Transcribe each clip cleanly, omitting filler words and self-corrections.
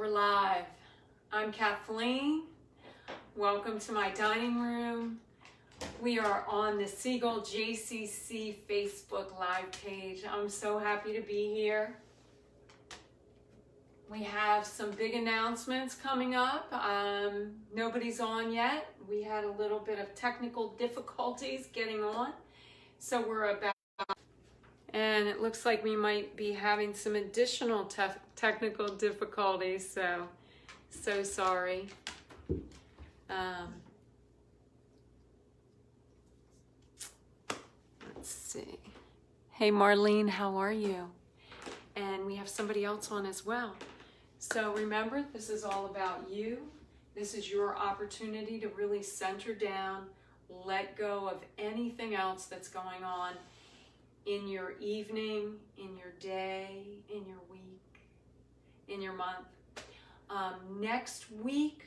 we're live. I'm Kathleen. Welcome to my dining room. We are on the Siegel JCC Facebook Live page. I'm so happy to be here. We have some big announcements coming up. Nobody's on yet. We had a little bit of technical difficulties getting on. So we're about, and it looks like we might be having some additional technical difficulties. So sorry. Let's see. Hey Marlene, how are you? And we have somebody else on as well. So remember, this is all about you. This is your opportunity to really center down, let go of anything else that's going on in your evening, in your day, in your week, in your month. Next week,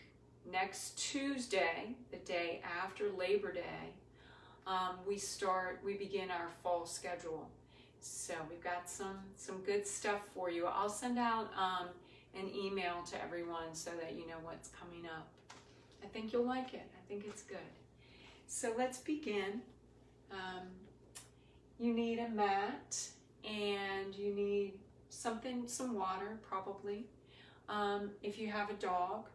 next Tuesday, the day after Labor Day, we begin our fall schedule. So we've got some good stuff for you. I'll send out an email to everyone so that you know what's coming up. I think you'll like it. I think it's good. So let's begin. You need a mat and you need some water probably. If you have a dog,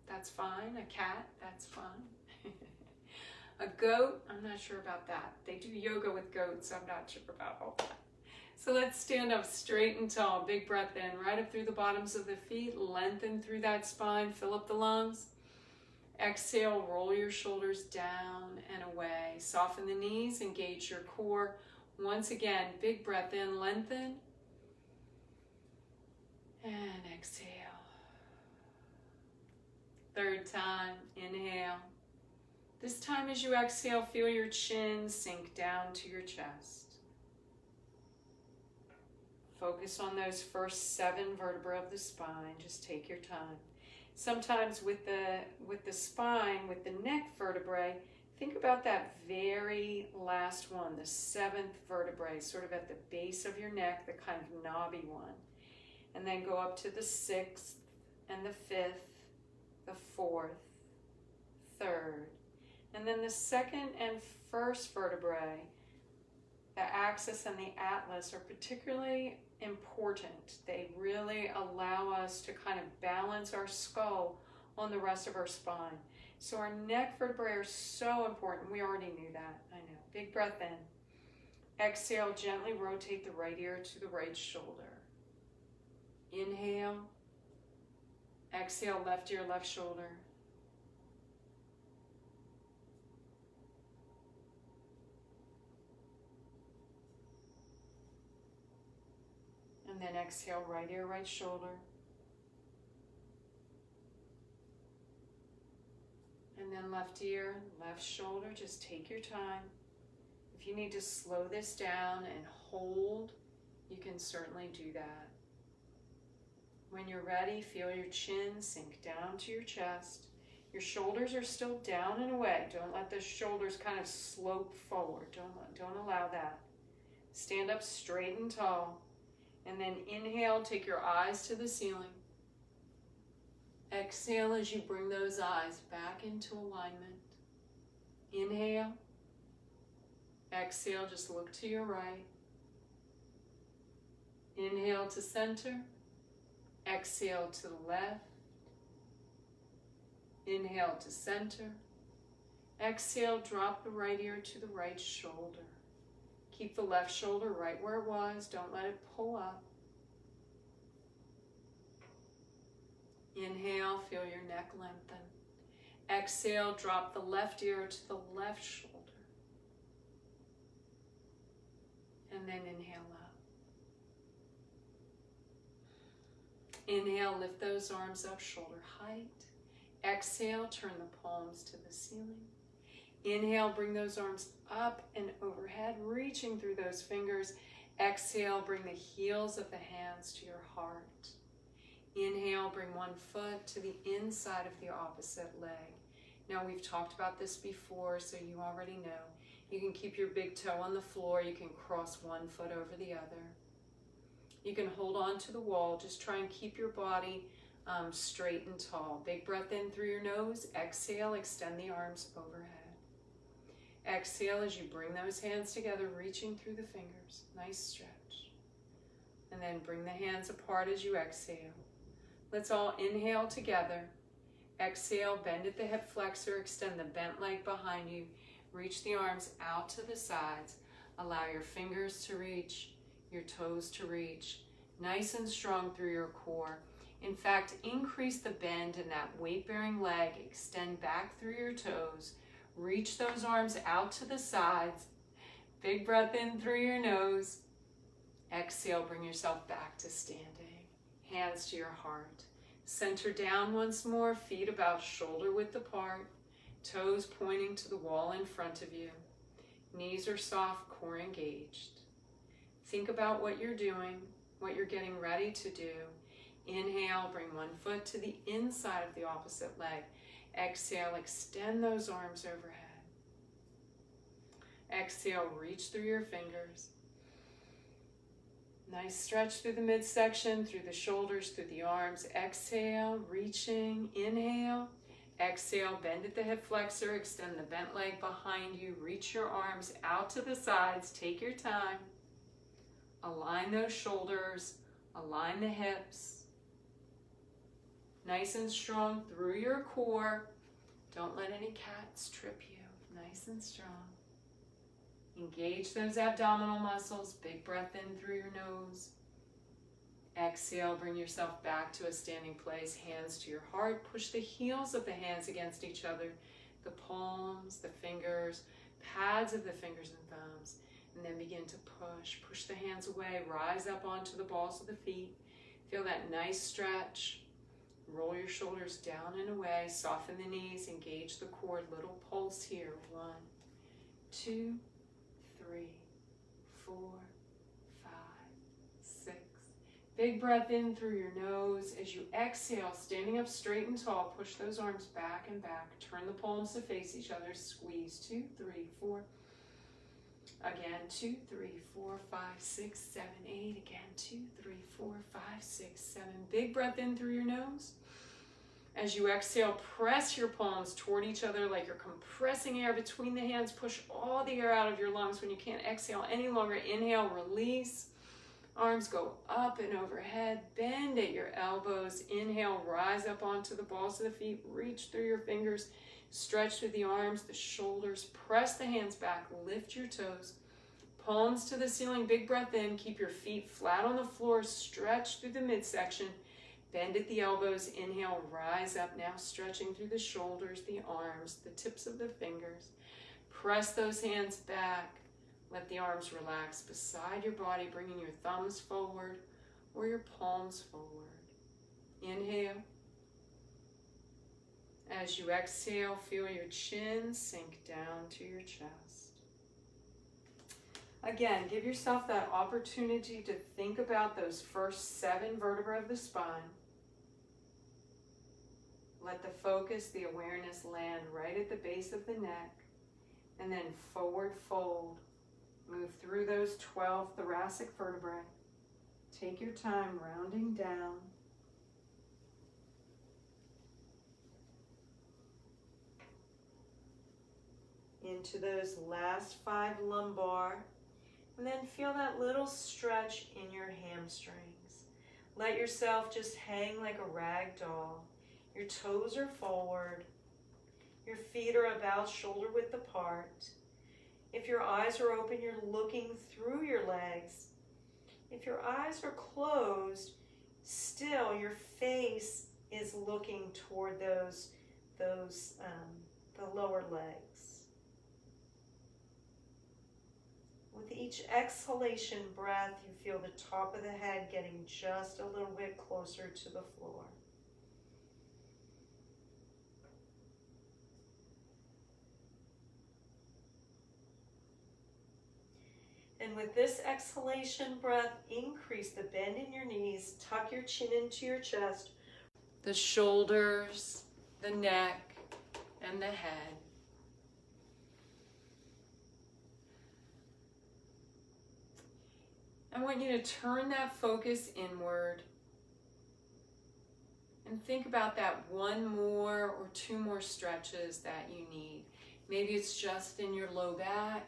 that's fine. A cat, that's fine. A goat, I'm not sure about that. They do yoga with goats, I'm not sure about all that. So let's stand up straight and tall. Big breath in, right up through the bottoms of the feet. Lengthen through that spine, fill up the lungs. Exhale, roll your shoulders down and away. Soften the knees, engage your core. Once again, big breath in, lengthen. And exhale. Third time, inhale. This time as you exhale, feel your chin sink down to your chest. Focus on those first 7 vertebrae of the spine. Just take your time. Sometimes with the spine, with the neck vertebrae, think about that very last one, the 7th vertebrae, sort of at the base of your neck, the kind of knobby one. And then go up to the 6th and the 5th, the 4th, 3rd. And then the 2nd and 1st vertebrae, the axis and the atlas, are particularly important. They really allow us to kind of balance our skull on the rest of our spine. So our neck vertebrae are so important. We already knew that, I know. Big breath in. Exhale, gently rotate the right ear to the right shoulder. Inhale. Exhale, left ear, left shoulder. And then exhale, right ear, right shoulder. And then left ear, left shoulder. Just take your time. If you need to slow this down and hold, you can certainly do that. When you're ready, feel your chin sink down to your chest. Your shoulders are still down and away. Don't let the shoulders kind of slope forward. Don't allow that. Stand up straight and tall. And then inhale, take your eyes to the ceiling. Exhale as you bring those eyes back into alignment. Inhale. Exhale, just look to your right. Inhale to center. Exhale to the left. Inhale to center. Exhale, drop the right ear to the right shoulder. Keep the left shoulder right where it was. Don't let it pull up. Inhale, feel your neck lengthen. Exhale, drop the left ear to the left shoulder. And then inhale up. Inhale, lift those arms up shoulder height. Exhale, turn the palms to the ceiling. Inhale, bring those arms up and overhead, reaching through those fingers. Exhale, bring the heels of the hands to your heart. Inhale, bring one foot to the inside of the opposite leg. Now, we've talked about this before, so you already know. You can keep your big toe on the floor. You can cross one foot over the other. You can hold on to the wall. Just try and keep your body straight and tall. Big breath in through your nose. Exhale, extend the arms overhead. Exhale as you bring those hands together, reaching through the fingers. Nice stretch. And then bring the hands apart as you exhale. Let's all inhale together. Exhale, bend at the hip flexor, extend the bent leg behind you. Reach the arms out to the sides. Allow your fingers to reach, your toes to reach. Nice and strong through your core. In fact, increase the bend in that weight-bearing leg. Extend back through your toes. Reach those arms out to the sides. Big breath in through your nose. Exhale, bring yourself back to standing. Hands to your heart. Center down once more, feet about shoulder width apart. Toes pointing to the wall in front of you. Knees are soft, core engaged. Think about what you're doing, what you're getting ready to do. Inhale, bring one foot to the inside of the opposite leg. Exhale, extend those arms overhead. Exhale, reach through your fingers. Nice stretch through the midsection, through the shoulders, through the arms. Exhale, reaching. Inhale. Exhale, bend at the hip flexor. Extend the bent leg behind you. Reach your arms out to the sides. Take your time. Align those shoulders. Align the hips. Nice and strong through your core. Don't let any cats trip you. Nice and strong. Engage those abdominal muscles. Big breath in through your nose. Exhale, bring yourself back to a standing place. Hands to your heart. Push the heels of the hands against each other. The palms, the fingers, pads of the fingers and thumbs. And then begin to push. Push the hands away. Rise up onto the balls of the feet. Feel that nice stretch. Roll your shoulders down and away. Soften the knees. Engage the core. Little pulse here. 1, 2, 3, 4, 5, 6. Big breath in through your nose. As you exhale, standing up straight and tall, push those arms back and back. Turn the palms to face each other. Squeeze. 2, 3, 4. Again, 2, 3, 4, 5, 6, 7, 8. Again, 2, 3, 4, 5, 6, 7. Big breath in through your nose. As you exhale, press your palms toward each other like you're compressing air between the hands. Push all the air out of your lungs when you can't exhale any longer. Inhale, release. Arms go up and overhead. Bend at your elbows. Inhale, rise up onto the balls of the feet. Reach through your fingers. Stretch through the arms, the shoulders. Press the hands back. Lift your toes. Palms to the ceiling. Big breath in. Keep your feet flat on the floor. Stretch through the midsection. Bend at the elbows. Inhale, rise up now, stretching through the shoulders, the arms, the tips of the fingers. Press those hands back. Let the arms relax beside your body, bringing your thumbs forward or your palms forward. Inhale. As you exhale, feel your chin sink down to your chest. Again, give yourself that opportunity to think about those first 7 vertebrae of the spine. Let the focus, the awareness land right at the base of the neck, and then forward fold. Move through those 12 thoracic vertebrae. Take your time rounding down. Into those last 5 lumbar, and then feel that little stretch in your hamstrings. Let yourself just hang like a rag doll. Your toes are forward. Your feet are about shoulder width apart. If your eyes are open, you're looking through your legs. If your eyes are closed, still your face is looking toward the lower legs. With each exhalation breath, you feel the top of the head getting just a little bit closer to the floor. And with this exhalation breath, increase the bend in your knees, tuck your chin into your chest, the shoulders, the neck, and the head. I want you to turn that focus inward. And And think about that one more or two more stretches that you need. Maybe it's just in your low back.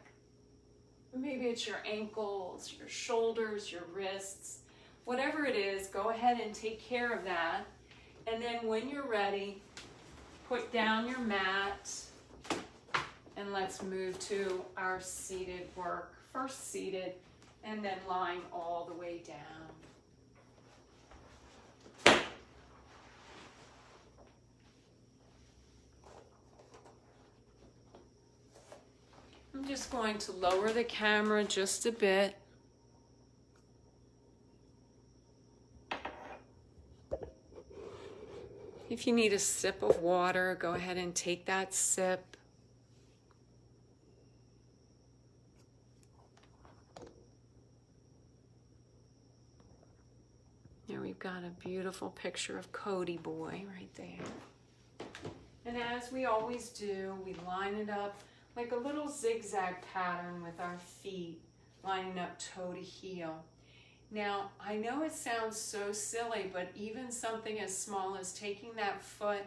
Maybe it's your ankles, your shoulders, your wrists. Whatever it is, go ahead and take care of that. And then when you're ready, put down your mat and let's move to our seated work. First seated and then lying all the way down. I'm just going to lower the camera just a bit. If you need a sip of water, go ahead and take that sip. There we've got a beautiful picture of Cody Boy right there. And as we always do, we line it up like a little zigzag pattern with our feet, lining up toe to heel. Now, I know it sounds so silly, but even something as small as taking that foot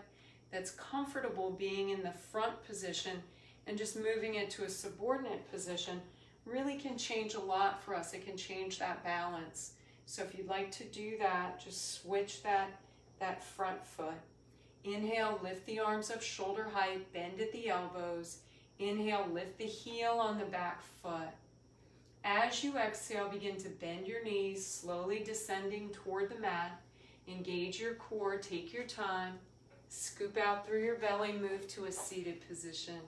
that's comfortable being in the front position and just moving it to a subordinate position really can change a lot for us. It can change that balance. So if you'd like to do that, just switch that front foot. Inhale, lift the arms up shoulder height, bend at the elbows. Inhale, lift the heel on the back foot. As you exhale, begin to bend your knees, slowly descending toward the mat. Engage your core, take your time. Scoop out through your belly, move to a seated position.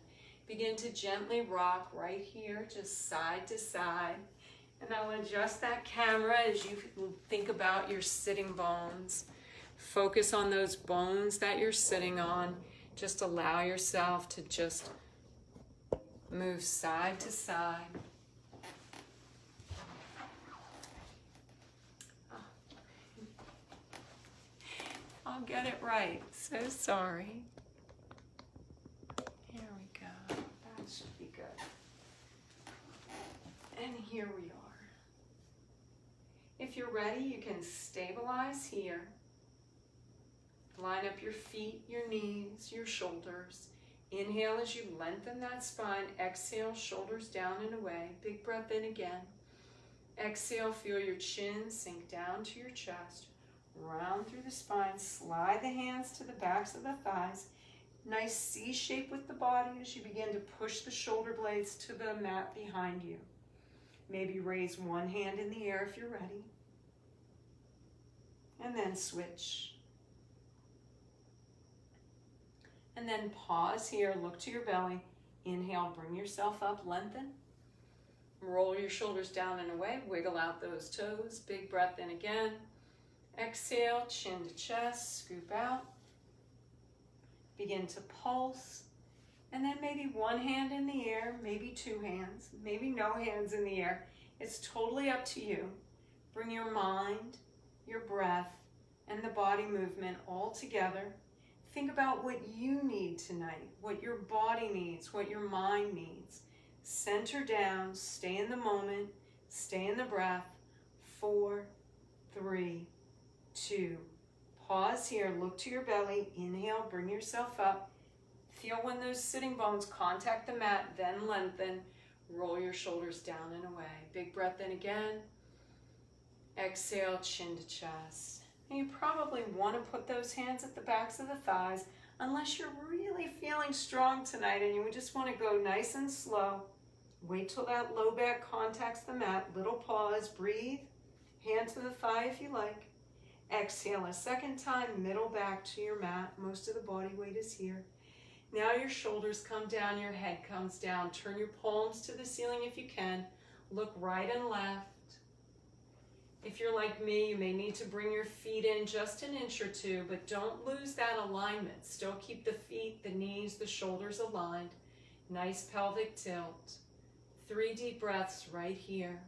Begin to gently rock right here, just side to side. And I'll adjust that camera as you think about your sitting bones. Focus on those bones that you're sitting on. Just allow yourself to just move side to side. I'll get it right. So sorry. Here we go. That should be good. And here we are. If you're ready, you can stabilize here. Line up your feet, your knees, your shoulders. Inhale as you lengthen that spine. Exhale, shoulders down and away. Big breath in again. Exhale, feel your chin sink down to your chest. Round through the spine. Slide the hands to the backs of the thighs. Nice C shape with the body as you begin to push the shoulder blades to the mat behind you. Maybe raise one hand in the air if you're ready. And then switch. And then pause here, look to your belly. Inhale, bring yourself up, lengthen. Roll your shoulders down and away, wiggle out those toes. Big breath in again. Exhale, chin to chest, scoop out. Begin to pulse. And then maybe one hand in the air, maybe two hands, maybe no hands in the air. It's totally up to you. Bring your mind, your breath, and the body movement all together. Think about what you need tonight, what your body needs, what your mind needs. Center down, stay in the moment, stay in the breath. 4, 3, 2. Pause here, look to your belly. Inhale, bring yourself up. Feel when those sitting bones contact the mat, then lengthen. Roll your shoulders down and away. Big breath in again. Exhale, chin to chest. And you probably want to put those hands at the backs of the thighs unless you're really feeling strong tonight and you just want to go nice and slow. Wait till that low back contacts the mat. Little pause, breathe. Hand to the thigh if you like. Exhale a second time, middle back to your mat. Most of the body weight is here. Now your shoulders come down, your head comes down. Turn your palms to the ceiling if you can. Look right and left. If you're like me, you may need to bring your feet in just an inch or two, but don't lose that alignment. Still keep the feet, the knees, the shoulders aligned. Nice pelvic tilt. 3 deep breaths right here.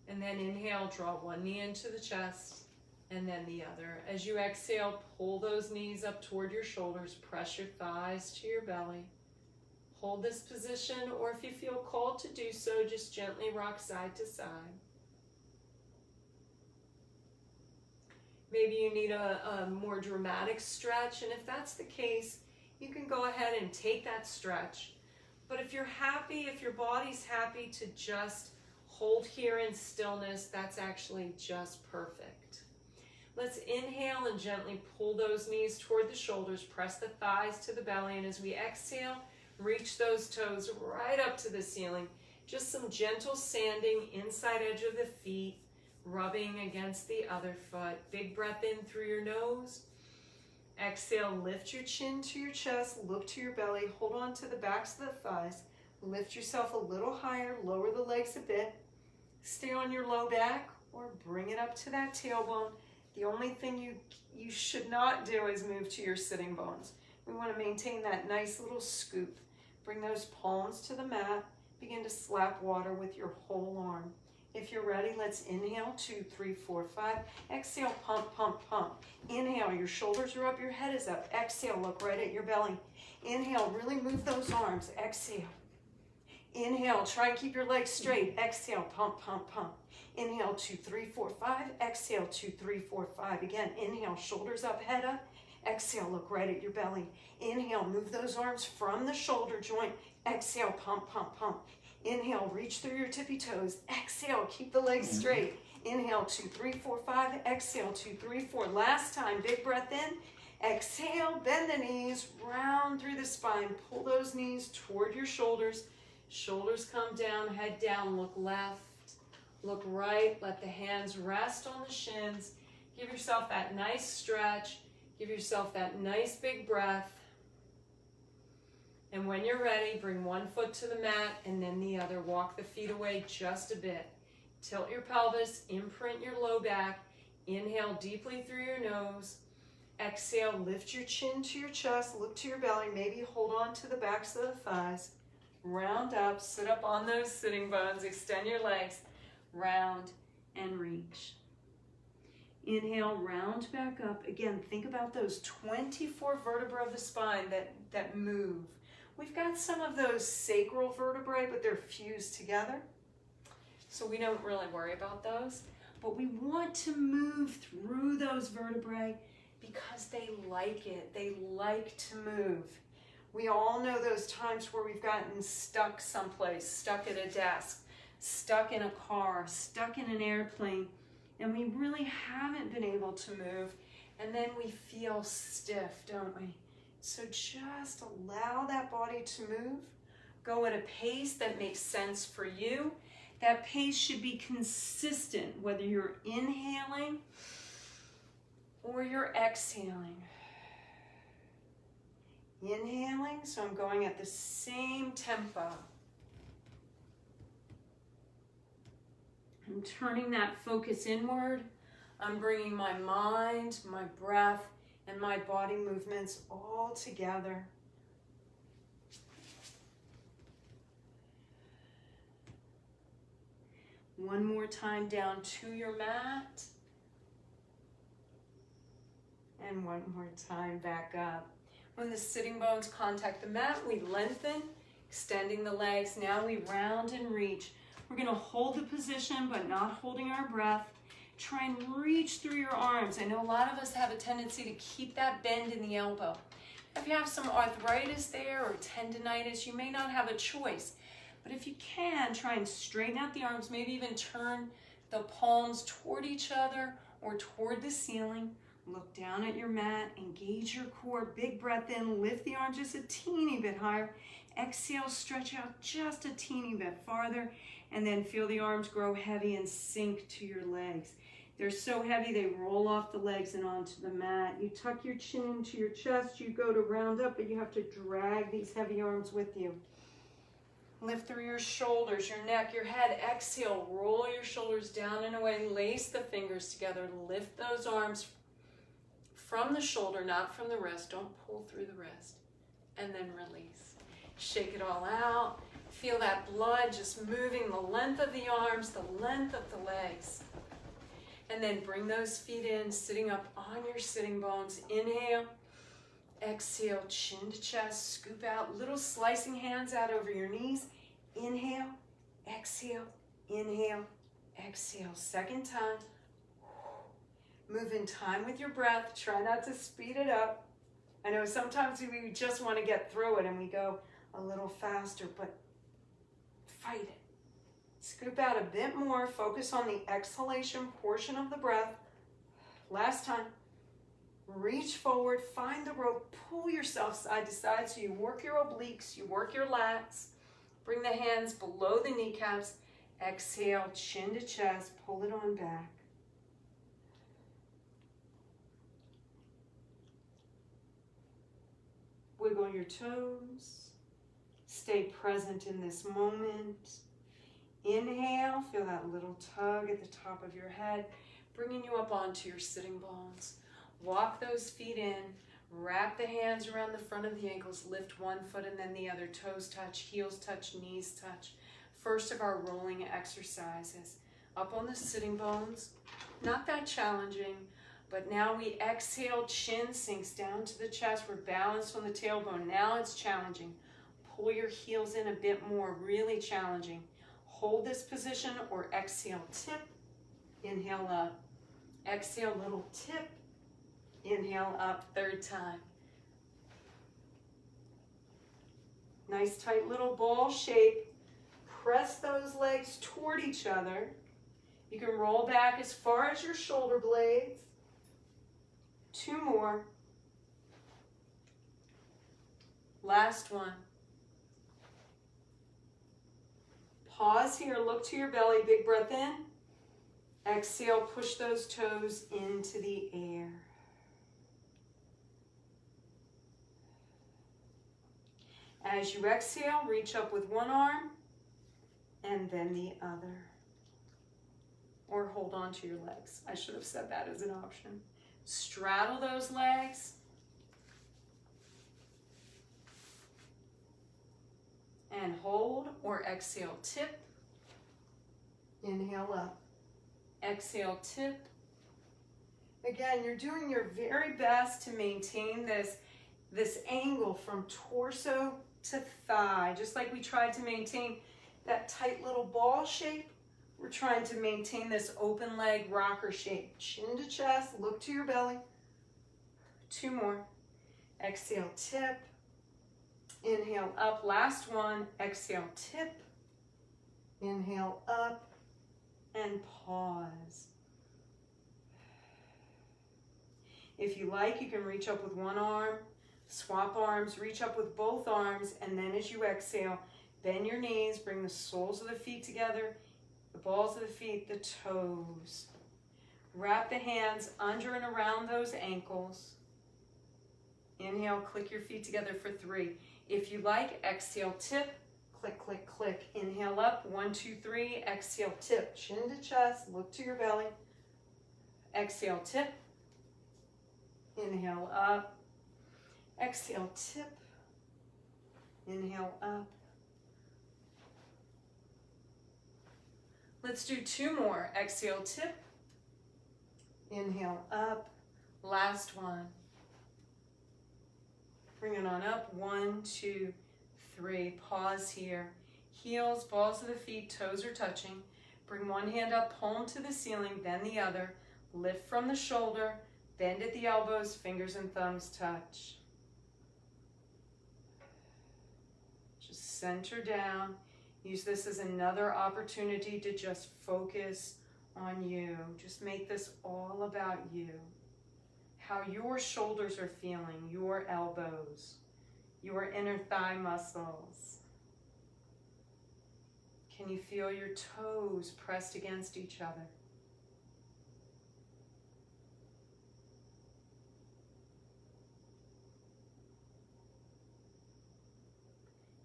And then inhale, draw one knee into the chest and then the other. As you exhale, pull those knees up toward your shoulders, press your thighs to your belly. Hold this position, or if you feel called to do so, just gently rock side to side. Maybe you need a more dramatic stretch, and if that's the case, you can go ahead and take that stretch. But if you're happy, if your body's happy to just hold here in stillness, that's actually just perfect. Let's inhale and gently pull those knees toward the shoulders, press the thighs to the belly, and as we exhale, reach those toes right up to the ceiling. Just some gentle sanding inside edge of the feet, rubbing against the other foot. Big breath in through your nose. Exhale, lift your chin to your chest, look to your belly, hold on to the backs of the thighs. Lift yourself a little higher, lower the legs a bit. Stay on your low back or bring it up to that tailbone. The only thing you should not do is move to your sitting bones. We want to maintain that nice little scoop. Bring those palms to the mat. Begin to slap water with your whole arm. If you're ready, let's inhale, 2, 3, 4, 5. Exhale, pump, pump, pump. Inhale, your shoulders are up, your head is up. Exhale, look right at your belly. Inhale, really move those arms. Exhale. Inhale, try and keep your legs straight. Exhale, pump, pump, pump. Inhale, 2, 3, 4, 5. Exhale, 2, 3, 4, 5. Again, inhale, shoulders up, head up. Exhale, look right at your belly. Inhale, move those arms from the shoulder joint. Exhale, pump, pump, pump. Inhale, reach through your tippy toes. Exhale, keep the legs straight. Inhale, 2, 3, 4, 5. Exhale, 2, 3, 4. Last time, big breath in. Exhale, bend the knees, round through the spine. Pull those knees toward your shoulders. Shoulders come down, head down, look left, look right. Let the hands rest on the shins. Give yourself that nice stretch. Give yourself that nice big breath. And when you're ready, bring one foot to the mat and then the other. Walk the feet away just a bit. Tilt your pelvis, imprint your low back. Inhale deeply through your nose. Exhale, lift your chin to your chest, look to your belly. Maybe hold on to the backs of the thighs. Round up, sit up on those sitting bones. Extend your legs. Round and reach. Inhale, round back up. Again, think about those 24 vertebrae of the spine that move. We've got some of those sacral vertebrae, but they're fused together. So we don't really worry about those. But we want to move through those vertebrae because they like it. They like to move. We all know those times where we've gotten stuck someplace, stuck at a desk, stuck in a car, stuck in an airplane, and we really haven't been able to move. And then we feel stiff, don't we? So just allow that body to move. Go at a pace that makes sense for you. That pace should be consistent, whether you're inhaling or you're exhaling. Inhaling, so I'm going at the same tempo. I'm turning that focus inward. I'm bringing my mind, my breath, and my body movements all together. One more time down to your mat. And one more time back up. When the sitting bones contact the mat, we lengthen, extending the legs. Now we round and reach. We're going to hold the position, but not holding our breath. Try and reach through your arms. I know a lot of us have a tendency to keep that bend in the elbow. If you have some arthritis there or tendinitis, you may not have a choice. But if you can, try and straighten out the arms, maybe even turn the palms toward each other or toward the ceiling. Look down at your mat, engage your core, big breath in, lift the arms just a teeny bit higher. Exhale, stretch out just a teeny bit farther, and then feel the arms grow heavy and sink to your legs. They're so heavy they roll off the legs and onto the mat. You tuck your chin into your chest, you go to round up, but you have to drag these heavy arms with you. Lift through your shoulders, your neck, your head. Exhale, roll your shoulders down and away, lace the fingers together, lift those arms from the shoulder, not from the wrist. Don't pull through the wrist. And then release. Shake it all out. Feel that blood just moving the length of the arms, the length of the legs. And then bring those feet in, sitting up on your sitting bones. Inhale. Exhale, chin to chest, scoop out, little slicing hands out over your knees. Inhale, exhale, inhale, exhale. Second time. Move in time with your breath. Try not to speed it up. I know sometimes we just want to get through it and we go a little faster, but fight it. Scoop out a bit more. Focus on the exhalation portion of the breath. Last time. Reach forward, find the rope, pull yourself side to side so you work your obliques, you work your lats. Bring the hands below the kneecaps. Exhale, chin to chest, pull it on back. Wiggle your toes. Stay present in this moment. Inhale, feel that little tug at the top of your head, bringing you up onto your sitting bones. Walk those feet in, wrap the hands around the front of the ankles, lift one foot and then the other, toes touch, heels touch, knees touch. First of our rolling exercises. Up on the sitting bones, not that challenging, but now we exhale, chin sinks down to the chest, we're balanced on the tailbone. Now it's challenging. Pull your heels in a bit more, really challenging. Hold this position or exhale, tip, inhale up. Exhale, little tip. Inhale up, third time. Nice tight little ball shape. Press those legs toward each other. You can roll back as far as your shoulder blades. Two more. Last one. Pause here, look to your belly, big breath in. Exhale, push those toes into the air. As you exhale, reach up with one arm and then the other. Or hold on to your legs. I should have said that as an option. Straddle those legs. And hold or exhale, tip. Inhale up. Exhale, tip. Again, you're doing your very best to maintain this angle from torso to thigh. Just like we tried to maintain that tight little ball shape, we're trying to maintain this open leg rocker shape. Chin to chest, look to your belly. Two more. Exhale, tip. Inhale up, last one. Exhale, tip. Inhale up and pause. If you like, you can reach up with one arm, swap arms, reach up with both arms, and then as you exhale, bend your knees, bring the soles of the feet together, the balls of the feet, the toes. Wrap the hands under and around those ankles. Inhale, click your feet together for 3. If you like, exhale, tip, click, click, click. Inhale up, 1, 2, 3, exhale, tip. Chin to chest, look to your belly. Exhale, tip. Inhale up. Exhale, tip. Inhale up. Let's do 2 more. Exhale, tip. Inhale up. Last one. Bring it on up. 1, 2, 3. Pause here. Heels, balls of the feet, toes are touching. Bring one hand up, palm to the ceiling, then the other. Lift from the shoulder. Bend at the elbows, fingers and thumbs touch. Just center down. Use this as another opportunity to just focus on you. Just make this all about you. How your shoulders are feeling, your elbows, your inner thigh muscles. Can you feel your toes pressed against each other?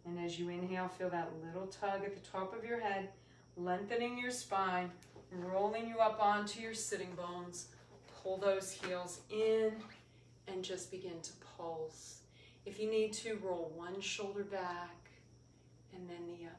And as you inhale, feel that little tug at the top of your head, lengthening your spine, rolling you up onto your sitting bones. Pull those heels in and just begin to pulse. If you need to, roll one shoulder back and then the other.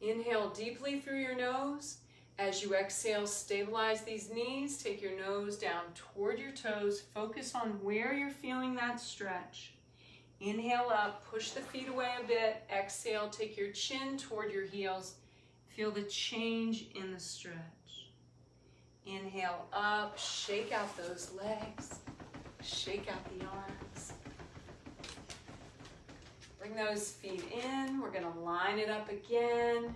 Inhale deeply through your nose. As you exhale, stabilize these knees. Take your nose down toward your toes. Focus on where you're feeling that stretch. Inhale up, push the feet away a bit. Exhale, take your chin toward your heels. Feel the change in the stretch. Inhale up, shake out those legs. Shake out the arms. Bring those feet in. We're going to line it up again.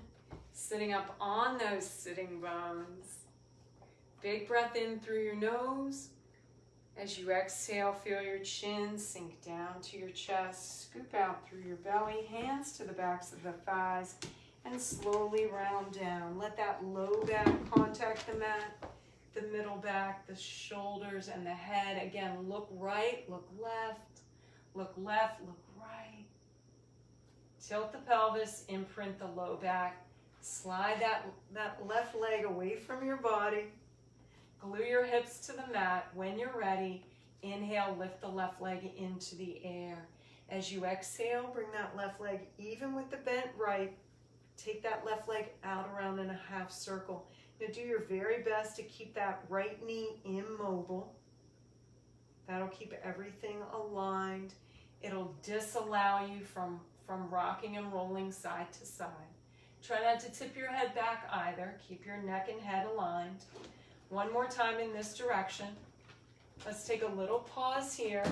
Sitting up on those sitting bones. Big breath in through your nose. As you exhale, feel your chin sink down to your chest. Scoop out through your belly, hands to the backs of the thighs, and slowly round down. Let that low back contact the mat, the middle back, the shoulders, and the head. Again, look right, look left, look left, look right. Tilt the pelvis, imprint the low back. Slide that left leg away from your body. Glue your hips to the mat. When you're ready, inhale, lift the left leg into the air. As you exhale, bring that left leg even with the bent right. Take that left leg out around in a half circle. Now do your very best to keep that right knee immobile. That'll keep everything aligned. It'll disallow you from rocking and rolling side to side. Try not to tip your head back either. Keep your neck and head aligned. One more time in this direction. Let's take a little pause here.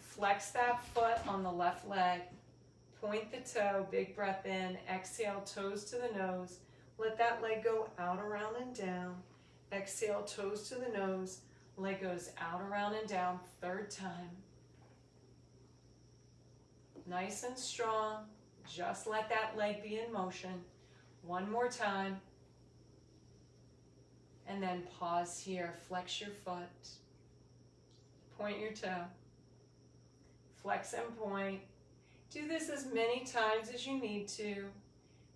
Flex that foot on the left leg. Point the toe, big breath in. Exhale, toes to the nose. Let that leg go out, around, and down. Exhale, toes to the nose. Leg goes out, around, and down. Third time. Nice and strong. Just let that leg be in motion. One more time. And then pause here. Flex your foot. Point your toe. Flex and point. Do this as many times as you need to.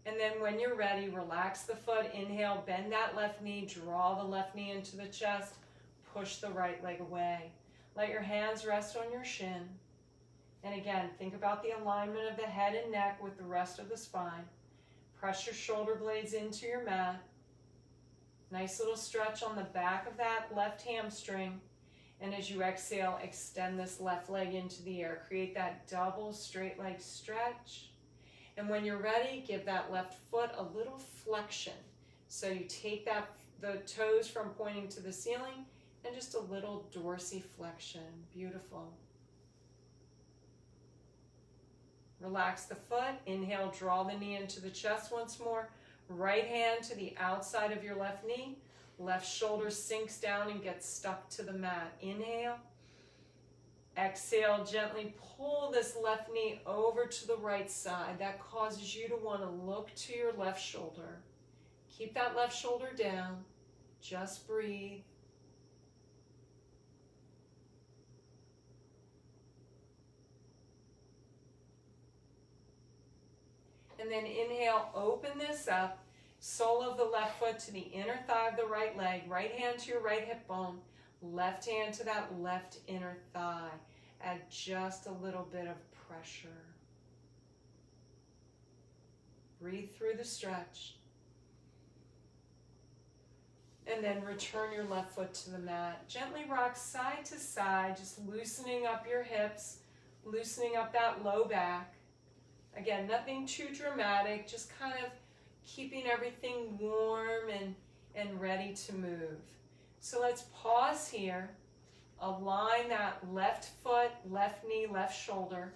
And then when you're ready, relax the foot. Inhale, bend that left knee. Draw the left knee into the chest. Push the right leg away. Let your hands rest on your shin. And again, think about the alignment of the head and neck with the rest of the spine. Press your shoulder blades into your mat. Nice little stretch on the back of that left hamstring. And as you exhale, extend this left leg into the air. Create that double straight leg stretch. And when you're ready, give that left foot a little flexion. So you take the toes from pointing to the ceiling and just a little dorsiflexion. Beautiful. Relax the foot. Inhale, draw the knee into the chest once more. Right hand to the outside of your left knee. Left shoulder sinks down and gets stuck to the mat. Inhale. Exhale, gently pull this left knee over to the right side. That causes you to want to look to your left shoulder. Keep that left shoulder down. Just breathe. And then inhale, open this up. Sole of the left foot to the inner thigh of the right leg. Right hand to your right hip bone. Left hand to that left inner thigh. Add just a little bit of pressure. Breathe through the stretch. And then return your left foot to the mat. Gently rock side to side, just loosening up your hips, loosening up that low back. Again, nothing too dramatic, just kind of keeping everything warm and ready to move. So let's pause here. Align that left foot, left knee, left shoulder.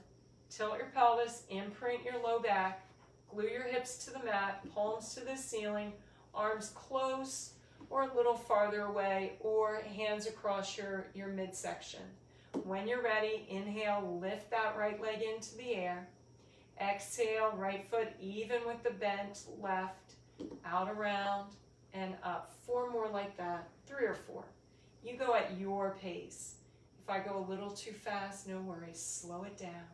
Tilt your pelvis, imprint your low back. Glue your hips to the mat, palms to the ceiling, arms close or a little farther away, or hands across your midsection. When you're ready, inhale, lift that right leg into the air. Exhale, right foot even with the bent left, out around and up. 4 more like that, 3 or 4. You go at your pace. If I go a little too fast, no worries, slow it down.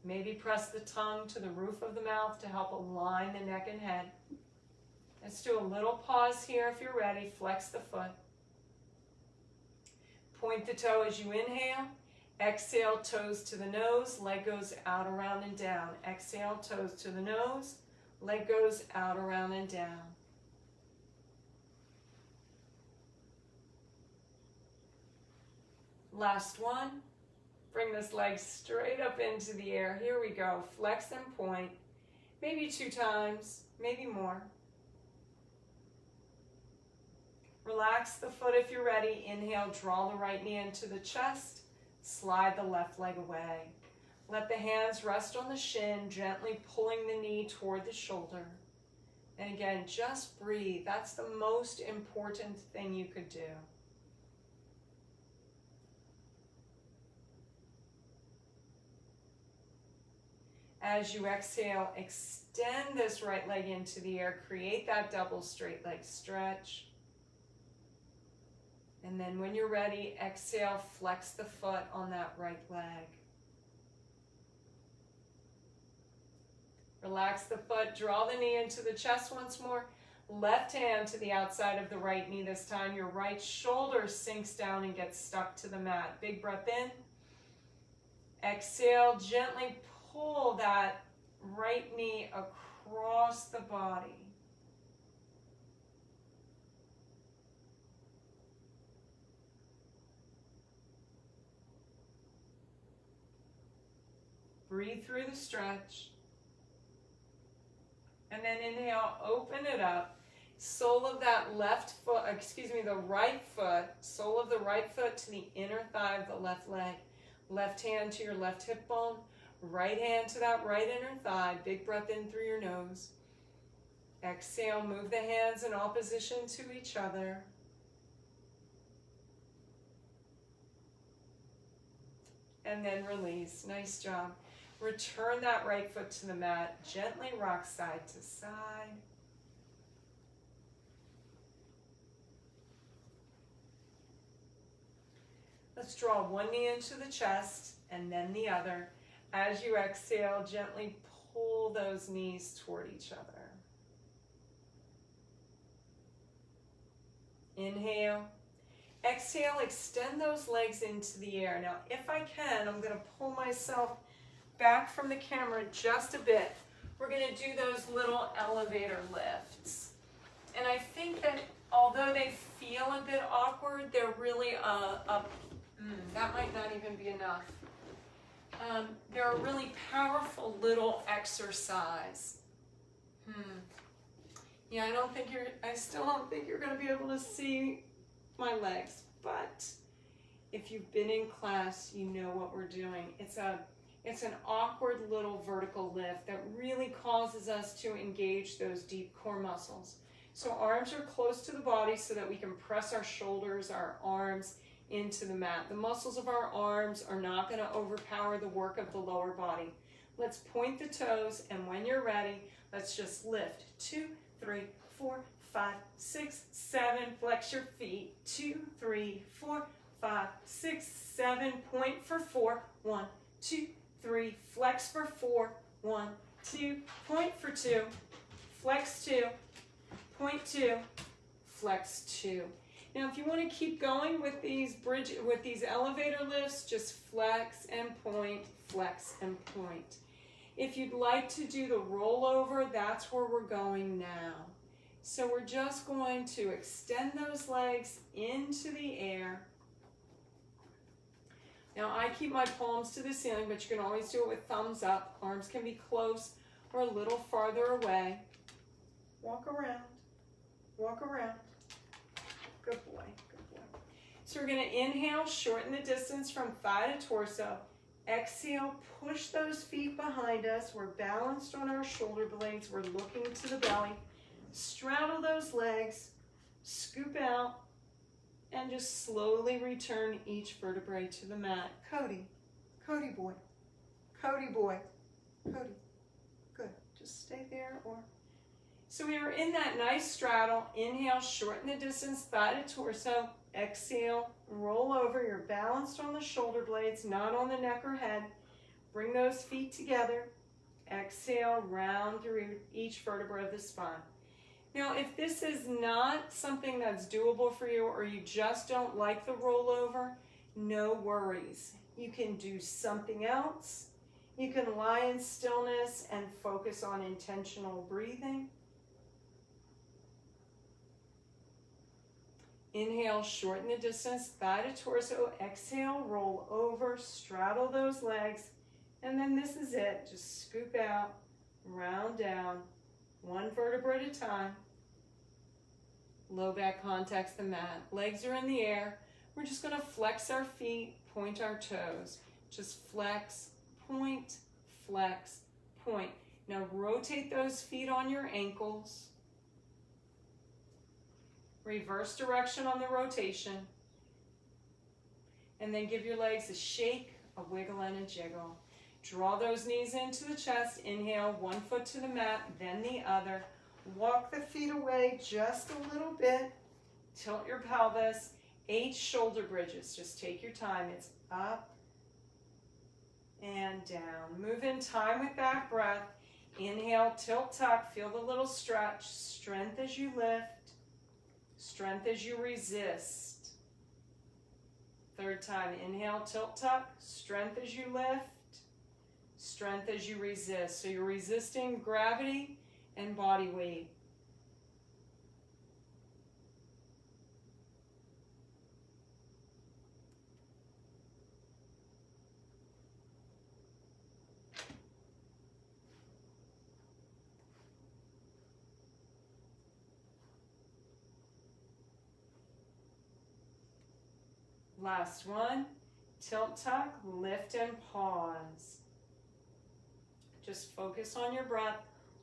Maybe press the tongue to the roof of the mouth to help align the neck and head. Let's do a little pause here if you're ready. Flex the foot. Point the toe as you inhale. Exhale, toes to the nose, leg goes out, around, and down. Exhale, toes to the nose, Leg goes out, around, and down. Last one. Bring this leg straight up into the air. Here we go. Flex and point. Maybe 2 times, maybe more. Relax the foot if you're ready. Inhale, draw the right knee into the chest. Slide the left leg away. Let the hands rest on the shin, gently pulling the knee toward the shoulder. And again, just breathe. That's the most important thing you could do. As you exhale, extend this right leg into the air. Create that double straight leg stretch. And then when you're ready, exhale, flex the foot on that right leg. Relax the foot, draw the knee into the chest once more. Left hand to the outside of the right knee this time. Your right shoulder sinks down and gets stuck to the mat. Big breath in. Exhale, gently pull that right knee across the body. Breathe through the stretch. And then inhale, open it up. Sole of that right foot, sole of the right foot to the inner thigh of the left leg. Left hand to your left hip bone. Right hand to that right inner thigh. Big breath in through your nose. Exhale, move the hands in opposition to each other. And then release. Nice job. Return that right foot to the mat. Gently rock side to side. Let's draw one knee into the chest and then the other. As you exhale, gently pull those knees toward each other. Inhale. Exhale, extend those legs into the air. Now, if I can, I'm going to pull myself back from the camera just a bit. We're going to do those little elevator lifts. And I think that although they feel a bit awkward, they're really that might not even be enough. They're a really powerful little exercise. Yeah, I still don't think you're going to be able to see my legs, but if you've been in class, you know what we're doing. It's an awkward little vertical lift that really causes us to engage those deep core muscles. So arms are close to the body so that we can press our shoulders, our arms into the mat. The muscles of our arms are not going to overpower the work of the lower body. Let's point the toes, and when you're ready, let's just lift. 2, 3, 4, 5, 6, 7. Flex your feet. 2, 3, 4, 5, 6, 7. Point for 4. 1, 2, 3. Flex for 4. 1, 2. Point for 2. Flex 2. Point 2. Flex 2. Now, if you want to keep going with these elevator lifts, just flex and point, flex and point. If you'd like to do the rollover, that's where we're going now. So we're just going to extend those legs into the air. Now, I keep my palms to the ceiling, but you can always do it with thumbs up. Arms can be close or a little farther away. Walk around. Walk around. Good boy, good boy. So we're going to inhale, shorten the distance from thigh to torso. Exhale, push those feet behind us. We're balanced on our shoulder blades. We're looking to the belly. Straddle those legs, scoop out, and just slowly return each vertebrae to the mat. Cody, Cody boy, Cody boy, Cody. Good, just stay there or... So we are in that nice straddle. Inhale, shorten the distance, thigh to torso. Exhale, roll over. You're balanced on the shoulder blades, not on the neck or head. Bring those feet together. Exhale, round through each vertebra of the spine. Now, if this is not something that's doable for you or you just don't like the rollover, no worries. You can do something else. You can lie in stillness and focus on intentional breathing. Inhale, shorten the distance, thigh to torso. Exhale, roll over, straddle those legs. And then this is it. Just scoop out, round down, one vertebra at a time. Low back contacts the mat. Legs are in the air. We're just going to flex our feet, point our toes. Just flex, point, flex, point. Now rotate those feet on your ankles. Reverse direction on the rotation. And then give your legs a shake, a wiggle, and a jiggle. Draw those knees into the chest. Inhale, one foot to the mat, then the other. Walk the feet away just a little bit. Tilt your pelvis. 8 shoulder bridges. Just take your time. It's up and down. Move in time with that breath. Inhale, tilt, tuck. Feel the little stretch. Strength as you lift. Strength as you resist. Third time. Inhale, tilt, tuck. Strength as you lift. Strength as you resist. So you're resisting gravity and body weight. Last one. Tilt, tuck, lift, and pause. Just focus on your breath.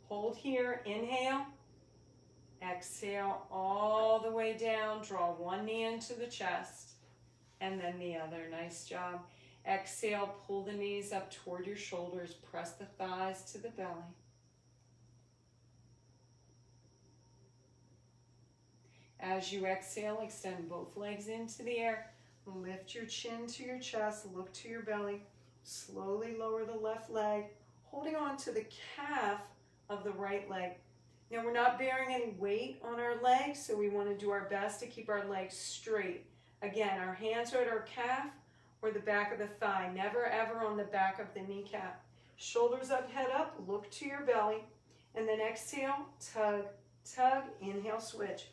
Hold here. Inhale. Exhale all the way down. Draw one knee into the chest and then the other. Nice job. Exhale. Pull the knees up toward your shoulders. Press the thighs to the belly. As you exhale, extend both legs into the air. Lift your chin to your chest. Look to your belly. Slowly lower the left leg, holding on to the calf of the right leg. Now we're not bearing any weight on our legs, so we want to do our best to keep our legs straight. Again, our hands are at our calf or the back of the thigh, never ever on the back of the kneecap. Shoulders up, head up, look to your belly, and then exhale, tug, tug, inhale, switch.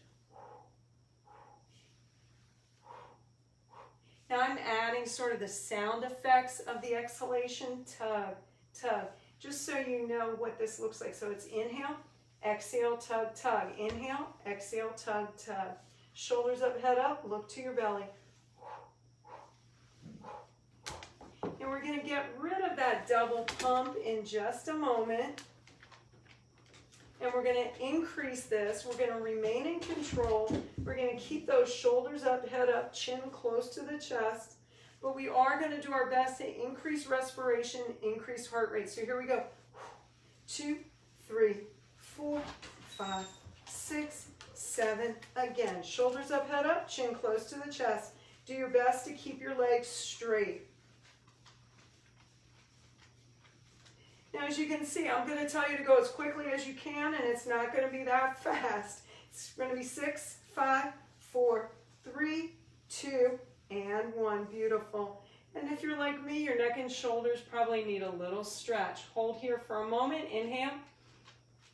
Now I'm adding sort of the sound effects of the exhalation, tug, tug, just so you know what this looks like. So it's inhale, exhale, tug, tug. Inhale, exhale, tug, tug. Shoulders up, head up, look to your belly. And we're going to get rid of that double pump in just a moment. And we're going to increase this. We're going to remain in control. We're going to keep those shoulders up, head up, chin close to the chest. But we are going to do our best to increase respiration, increase heart rate. So here we go. 2, 3, 4, 5, 6, 7. Again, shoulders up, head up, chin close to the chest. Do your best to keep your legs straight. Now, as you can see, I'm going to tell you to go as quickly as you can, and it's not going to be that fast. It's going to be 6, 5, 4, 3, 2, and 1. Beautiful. And if you're like me, your neck and shoulders probably need a little stretch. Hold here for a moment. Inhale.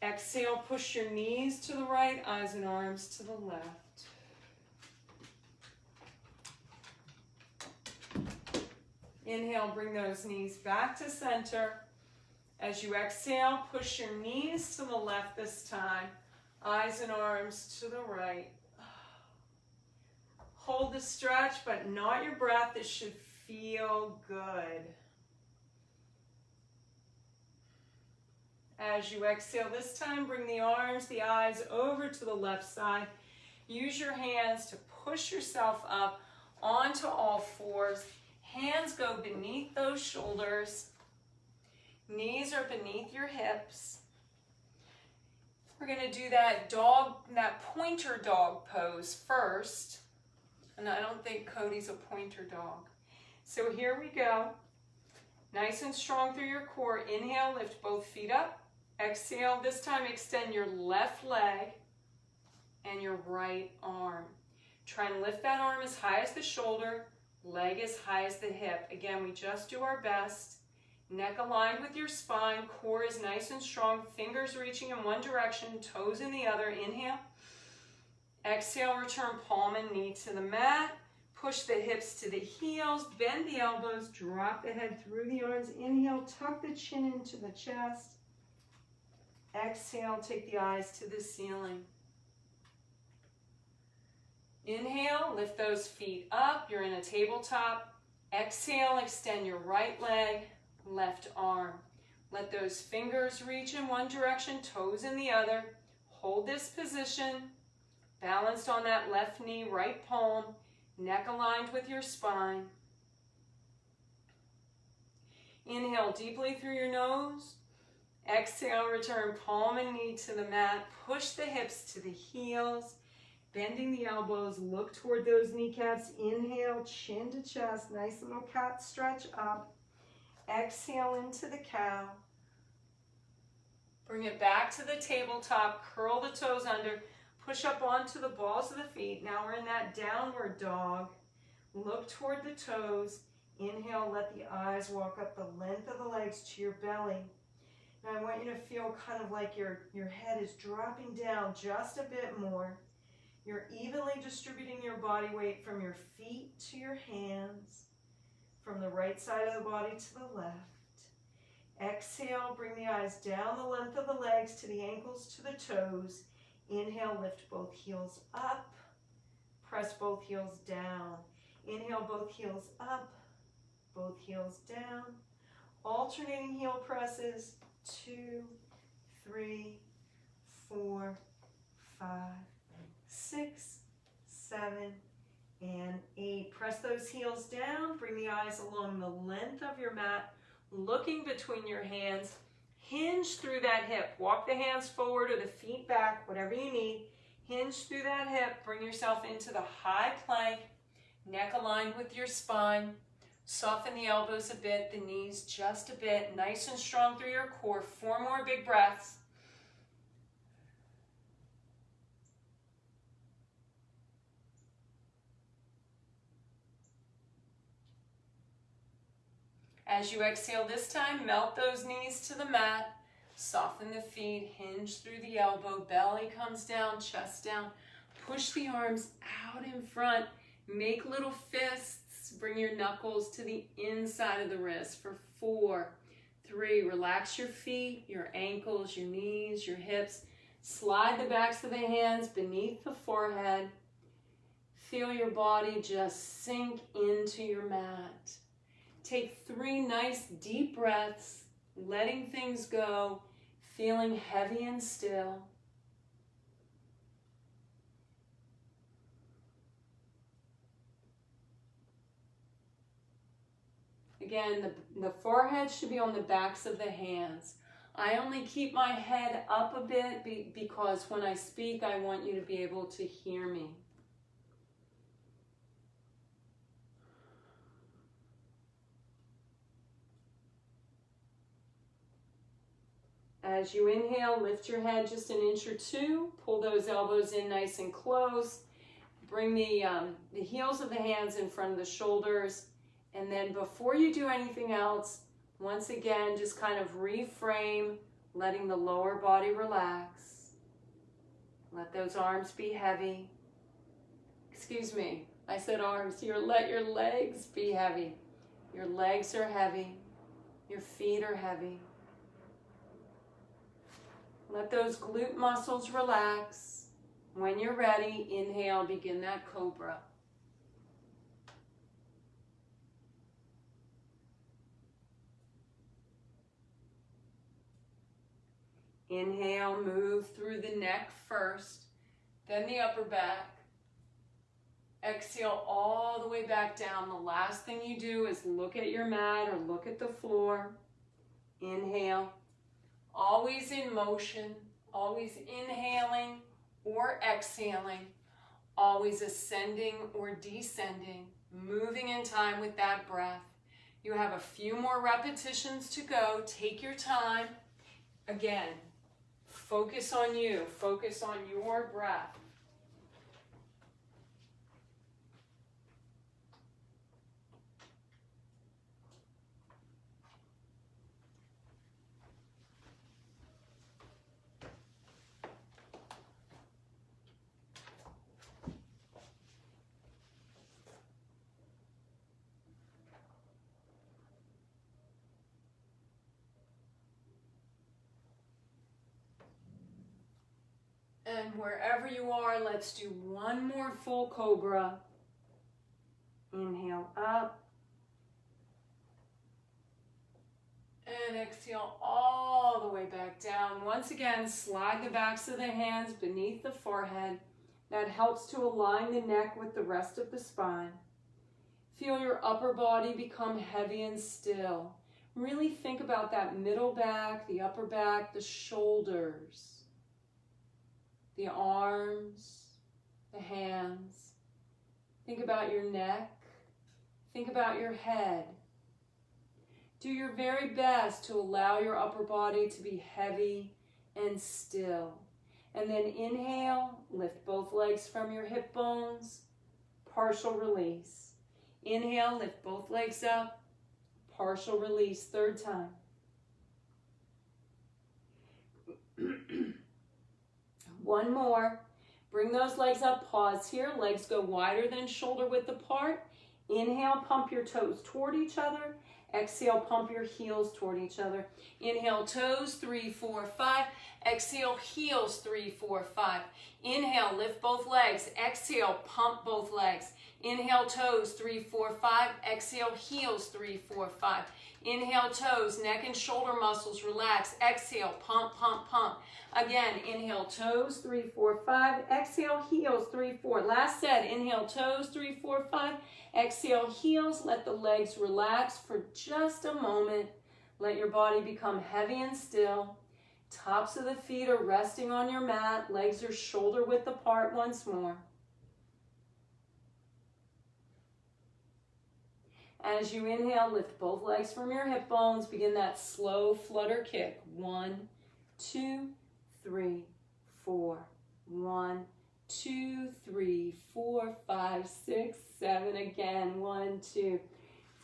Exhale. Push your knees to the right, eyes and arms to the left. Inhale. Bring those knees back to center. As you exhale, push your knees to the left this time. Eyes and arms to the right. Hold the stretch, but not your breath. This should feel good. As you exhale this time, bring the arms, the eyes over to the left side. Use your hands to push yourself up onto all fours. Hands go beneath those shoulders. Knees are beneath your hips. We're going to do that pointer dog pose first. And I don't think Cody's a pointer dog. So here we go. Nice and strong through your core. Inhale, lift both feet up. Exhale, this time extend your left leg and your right arm. Try and lift that arm as high as the shoulder, leg as high as the hip. Again, we just do our best Neck aligned with your spine, core is nice and strong, fingers reaching in one direction, toes in the other. Inhale. Exhale, return palm and knee to the mat. Push the hips to the heels, bend the elbows, drop the head through the arms. Inhale, tuck the chin into the chest. Exhale, take the eyes to the ceiling. Inhale, lift those feet up. You're in a tabletop. Exhale, extend your right leg, left arm. Let those fingers reach in one direction, toes in the other. Hold this position, balanced on that left knee, right palm, neck aligned with your spine. Inhale deeply through your nose. Exhale, return palm and knee to the mat. Push the hips to the heels. Bending the elbows, look toward those kneecaps. Inhale, chin to chest, nice little cat stretch up. Exhale into the cow. Bring it back to the tabletop, curl the toes under, push up onto the balls of the feet. Now we're in that downward dog. Look toward the toes. Inhale, let the eyes walk up the length of the legs to your belly. Now I want you to feel kind of like your head is dropping down just a bit more. You're evenly distributing your body weight from your feet to your hands, from the right side of the body to the left. Exhale, bring the eyes down the length of the legs to the ankles to the toes. Inhale, lift both heels up. Press both heels down. Inhale, both heels up, both heels down. Alternating heel presses, 2, 3, 4, 5, 6, 7, and 8. Press those heels down. Bring the eyes along the length of your mat, looking between your hands. Hinge through that hip. Walk the hands forward or the feet back, whatever you need. Hinge through that hip. Bring yourself into the high plank. Neck aligned with your spine. Soften the elbows a bit, the knees just a bit. Nice and strong through your core. 4 more big breaths. As you exhale this time, melt those knees to the mat. Soften the feet, hinge through the elbow. Belly comes down, chest down. Push the arms out in front. Make little fists. Bring your knuckles to the inside of the wrist for 4, 3. Relax your feet, your ankles, your knees, your hips. Slide the backs of the hands beneath the forehead. Feel your body just sink into your mat. Take 3 nice deep breaths, letting things go, feeling heavy and still. Again, the forehead should be on the backs of the hands. I only keep my head up a bit because when I speak, I want you to be able to hear me. As you inhale, lift your head just an inch or 2. Pull those elbows in nice and close. Bring the heels of the hands in front of the shoulders. And then before you do anything else, once again, just kind of reframe, letting the lower body relax. Let those arms be heavy. Excuse me, I said arms. Let your legs be heavy. Your legs are heavy. Your feet are heavy. Let those glute muscles relax. When you're ready, inhale, begin that cobra. Inhale, move through the neck first, then the upper back. Exhale all the way back down. The last thing you do is look at your mat or look at the floor. Inhale. Always in motion, always inhaling or exhaling, always ascending or descending, moving in time with that breath. You have a few more repetitions to go. Take your time. Again, focus on you. Focus on your breath. And wherever you are, let's do one more full cobra. Inhale up. And exhale all the way back down. Once again, slide the backs of the hands beneath the forehead. That helps to align the neck with the rest of the spine. Feel your upper body become heavy and still. Really think about that middle back, the upper back, the shoulders, the arms, the hands. Think about your neck. Think about your head. Do your very best to allow your upper body to be heavy and still. And then inhale, lift both legs from your hip bones, partial release. Inhale, lift both legs up, partial release, third time. One more. Bring those legs up, pause here. Legs go wider than shoulder width apart. Inhale, pump your toes toward each other. Exhale, pump your heels toward each other. Inhale, toes, 3, 4, 5. Exhale, heels, 3, 4, 5. Inhale, lift both legs. Exhale, pump both legs. Inhale, toes, 3, 4, 5. Exhale, heels, 3, 4, 5. Inhale, toes, neck and shoulder muscles relax. Exhale, pump, pump, pump. Again, inhale, toes, 3, 4, 5. Exhale, heels, 3, 4. Last set, inhale, toes, 3, 4, 5. Exhale, heels. Let the legs relax for just a moment. Let your body become heavy and still. Tops of the feet are resting on your mat. Legs are shoulder width apart once more. As you inhale, lift both legs from your hip bones. Begin that slow flutter kick. 1, 2, 3, 4. 1, 2, 3, 4, 5, 6, 7. Again, 1, 2,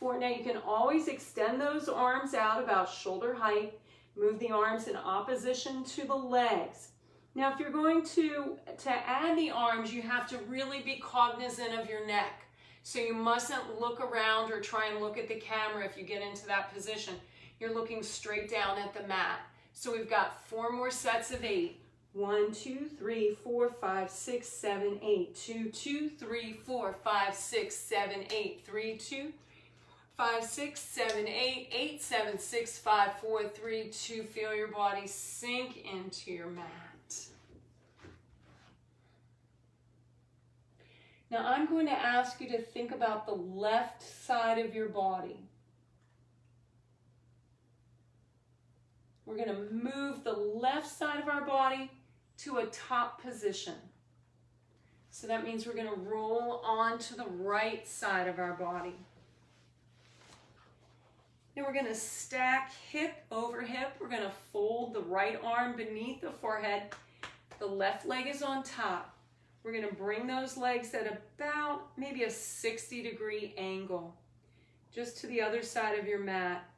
4. Now you can always extend those arms out about shoulder height. Move the arms in opposition to the legs. Now if you're going to add the arms, you have to really be cognizant of your neck. So you mustn't look around or try and look at the camera if you get into that position. You're looking straight down at the mat. So we've got 4 more sets of 8. 1, 2, 3, 4, 5, 6, 7, 8. 2, 2, 3, 4, 5, 6, 7, 8. 3, 2, 5, 6, 7, 8. 8, 7, 6, 5, 4, 3, 2. Feel your body sink into your mat. Now I'm going to ask you to think about the left side of your body. We're going to move the left side of our body to a top position. So that means we're going to roll onto the right side of our body. Then we're going to stack hip over hip. We're going to fold the right arm beneath the forehead. The left leg is on top. We're going to bring those legs at about maybe a 60-degree angle, just to the other side of your mat.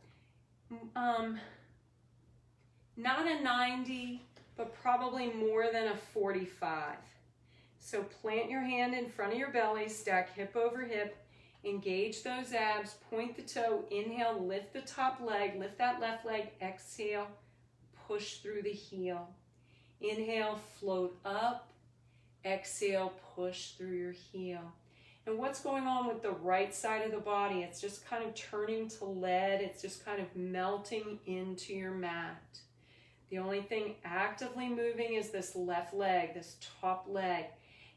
Not a 90, but probably more than a 45. So plant your hand in front of your belly, stack hip over hip, engage those abs, point the toe, inhale, lift the top leg, lift that left leg, exhale, push through the heel. Inhale, float up. Exhale, push through your heel. And what's going on with the right side of the body? It's just kind of turning to lead. It's just kind of melting into your mat. The only thing actively moving is this left leg, this top leg.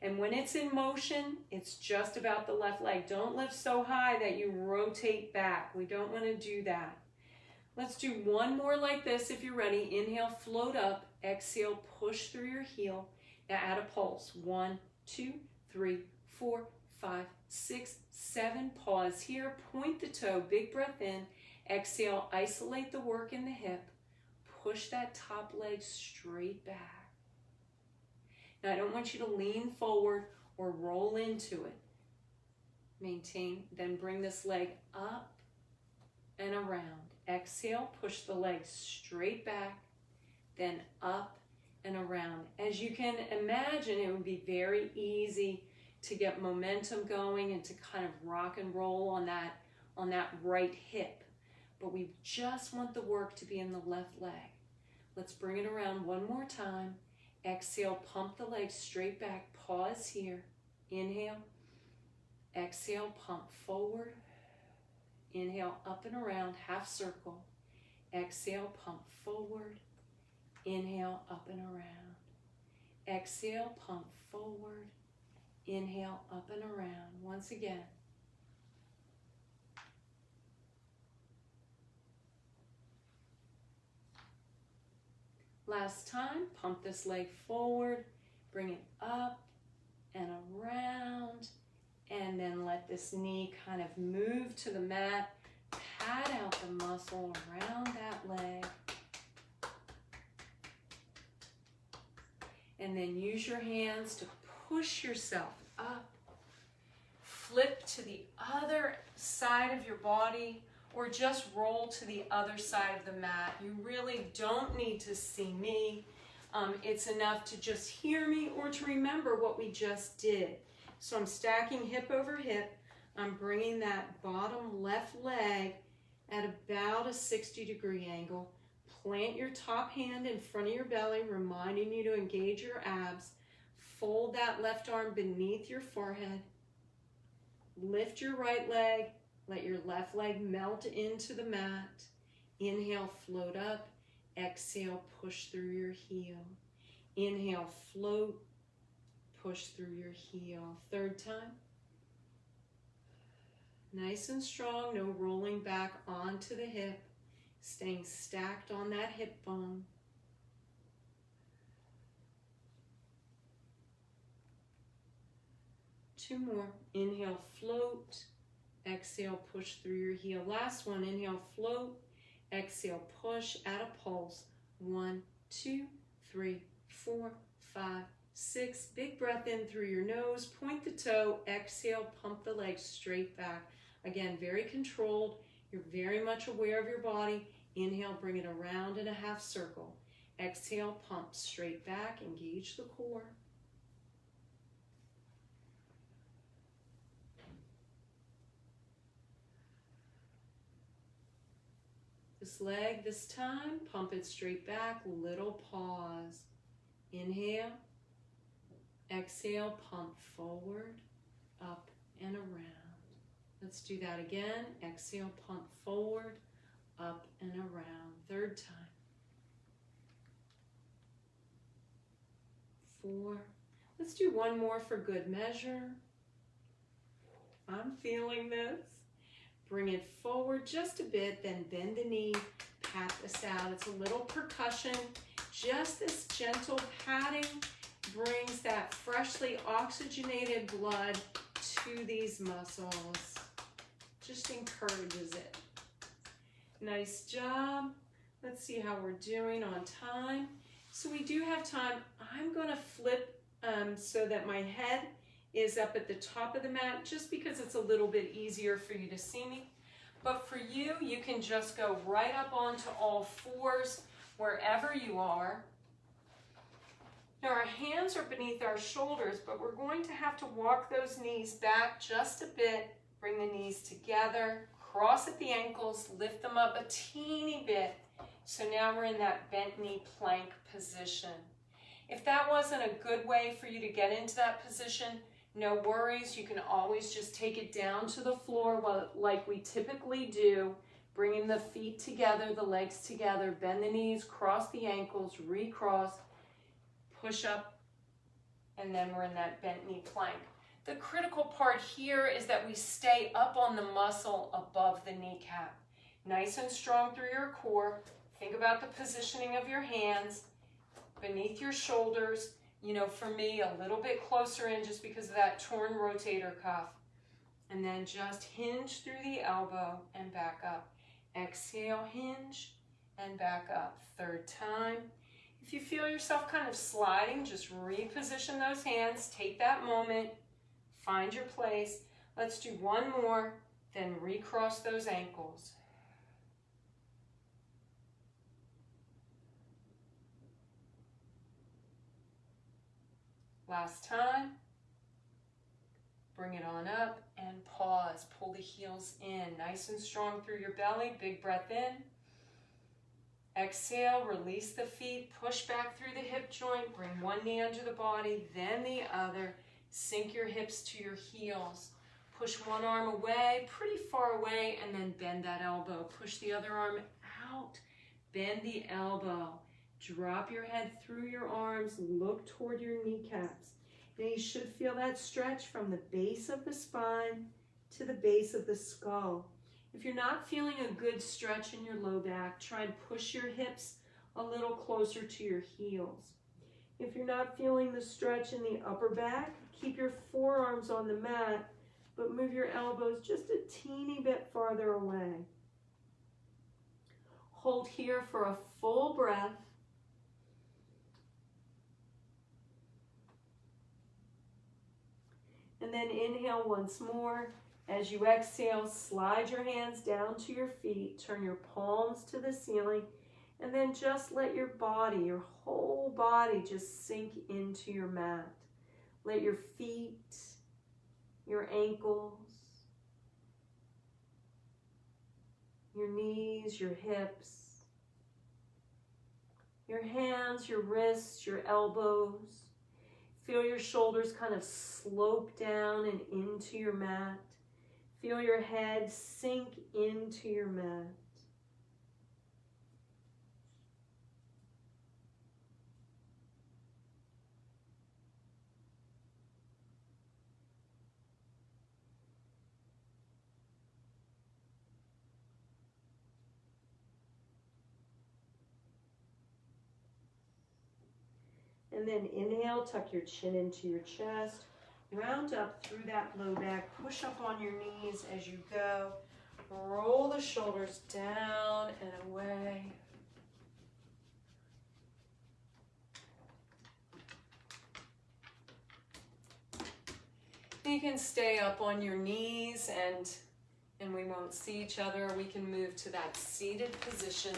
And when it's in motion, it's just about the left leg. Don't lift so high that you rotate back. We don't want to do that. Let's do one more like this if you're ready. Inhale, float up. Exhale, push through your heel. Now add a pulse. 1, 2, 3, 4, 5, 6, 7. Pause here. Point the toe. Big breath in. Exhale. Isolate the work in the hip. Push that top leg straight back. Now I don't want you to lean forward or roll into it. Maintain. Then bring this leg up and around. Exhale. Push the leg straight back. Then up and around. As you can imagine, it would be very easy to get momentum going and to kind of rock and roll on that right hip. But we just want the work to be in the left leg. Let's bring it around one more time. Exhale, pump the legs straight back. Pause here. Inhale. Exhale, pump forward. Inhale, up and around, half circle. Exhale, pump forward. Inhale, up and around. Exhale, pump forward. Inhale, up and around. Once again. Last time, pump this leg forward, bring it up and around, and then let this knee kind of move to the mat. Pat out the muscle around that leg. And then use your hands to push yourself up. Flip to the other side of your body, or just roll to the other side of the mat. You really don't need to see me. It's enough to just hear me or to remember what we just did. So I'm stacking hip over hip. I'm bringing that bottom left leg at about a 60-degree angle. Plant your top hand in front of your belly, reminding you to engage your abs. Fold that left arm beneath your forehead. Lift your right leg. Let your left leg melt into the mat. Inhale, float up. Exhale, push through your heel. Inhale, float. Push through your heel. Third time. Nice and strong, no rolling back onto the hip. Staying stacked on that hip bone. Two more. Inhale, float. Exhale, push through your heel. Last one. Inhale, float. Exhale, push at a pulse. 1, 2, 3, 4, 5, 6. Big breath in through your nose. Point the toe. Exhale, pump the legs straight back. Again, very controlled. You're very much aware of your body. Inhale, bring it around in a half circle. Exhale, pump straight back. Engage the core. This leg, this time, pump it straight back, little pause. Inhale, exhale, pump forward, up and around. Let's do that again. Exhale, pump forward, up and around. Third time. 4. Let's do one more for good measure. I'm feeling this. Bring it forward just a bit, then bend the knee, pat this out. It's a little percussion. Just this gentle patting brings that freshly oxygenated blood to these muscles. Just encourages it. Nice job. Let's see how we're doing on time. So we do have time. I'm going to flip so that my head is up at the top of the mat, just because it's a little bit easier for you to see me. But for you, you can just go right up onto all fours wherever you are. Now our hands are beneath our shoulders, but we're going to have to walk those knees back just a bit. Bring the knees together, cross at the ankles, lift them up a teeny bit. So now we're in that bent knee plank position. If that wasn't a good way for you to get into that position, no worries. You can always just take it down to the floor like we typically do, bringing the feet together, the legs together, bend the knees, cross the ankles, recross, push up, and then we're in that bent knee plank. The critical part here is that we stay up on the muscle above the kneecap. Nice and strong through your core. Think about the positioning of your hands beneath your shoulders. You know, for me, a little bit closer in just because of that torn rotator cuff. And then just hinge through the elbow and back up. Exhale, hinge, and back up. Third time. If you feel yourself kind of sliding, just reposition those hands. Take that moment. Find your place. Let's do one more, then recross those ankles. Last time. Bring it on up and pause. Pull the heels in. Nice and strong through your belly. Big breath in. Exhale, release the feet, push back through the hip joint, bring one knee under the body, then the other. Sink your hips to your heels. Push one arm away, pretty far away, and then bend that elbow. Push the other arm out, bend the elbow. Drop your head through your arms, look toward your kneecaps. Now you should feel that stretch from the base of the spine to the base of the skull. If you're not feeling a good stretch in your low back, try and push your hips a little closer to your heels. If you're not feeling the stretch in the upper back, keep your forearms on the mat, but move your elbows just a teeny bit farther away. Hold here for a full breath. And then inhale once more. As you exhale, slide your hands down to your feet, turn your palms to the ceiling, and then just let your body, your whole body, just sink into your mat. Let your feet, your ankles, your knees, your hips, your hands, your wrists, your elbows. Feel your shoulders kind of slope down and into your mat. Feel your head sink into your mat. And then inhale, tuck your chin into your chest. Round up through that low back. Push up on your knees as you go. Roll the shoulders down and away. You can stay up on your knees and we won't see each other. We can move to that seated position.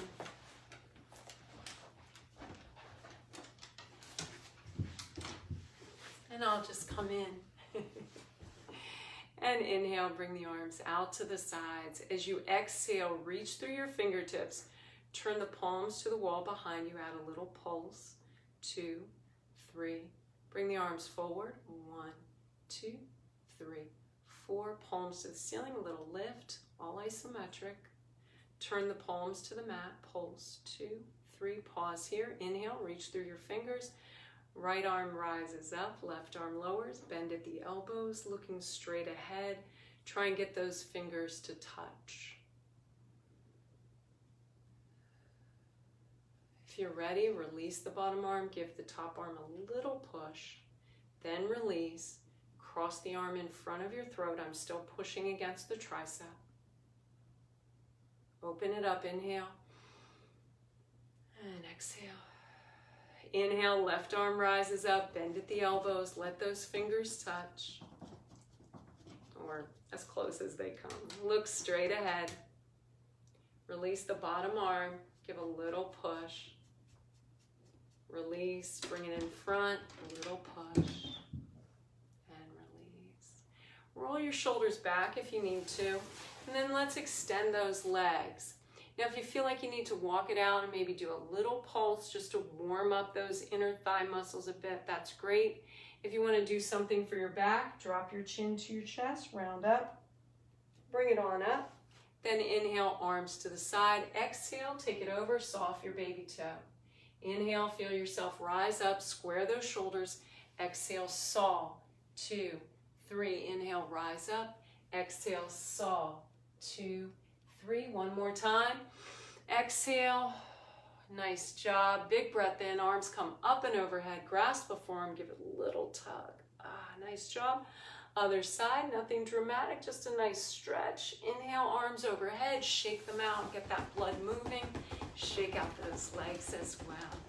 And I'll just come in. And inhale, bring the arms out to the sides. As you exhale, reach through your fingertips. Turn the palms to the wall behind you. Add a little pulse. 2, 3. Bring the arms forward. 1, 2, 3, 4. Palms to the ceiling. A little lift. All isometric. Turn the palms to the mat. Pulse. 2, 3. Pause here. Inhale. Reach through your fingers. Right arm rises up, left arm lowers, bend at the elbows, looking straight ahead. Try and get those fingers to touch. If you're ready, release the bottom arm, give the top arm a little push, then release. Cross the arm in front of your throat. I'm still pushing against the tricep. Open it up, inhale, and exhale. Inhale, left arm rises up, bend at the elbows, let those fingers touch, or as close as they come. Look straight ahead. Release the bottom arm, give a little push. Release, bring it in front, a little push, and release. Roll your shoulders back if you need to, and then let's extend those legs. Now, if you feel like you need to walk it out and maybe do a little pulse just to warm up those inner thigh muscles a bit, that's great. If you want to do something for your back, drop your chin to your chest, round up, bring it on up. Then inhale, arms to the side. Exhale, take it over, saw off your baby toe. Inhale, feel yourself rise up, square those shoulders. Exhale, saw. 2, 3. Inhale, rise up. Exhale, saw. 2, 3. One more time. Exhale. Nice job. Big breath in. Arms come up and overhead. Grasp the forearm. Give it a little tug. Nice job. Other side. Nothing dramatic. Just a nice stretch. Inhale. Arms overhead. Shake them out. Get that blood moving. Shake out those legs as well.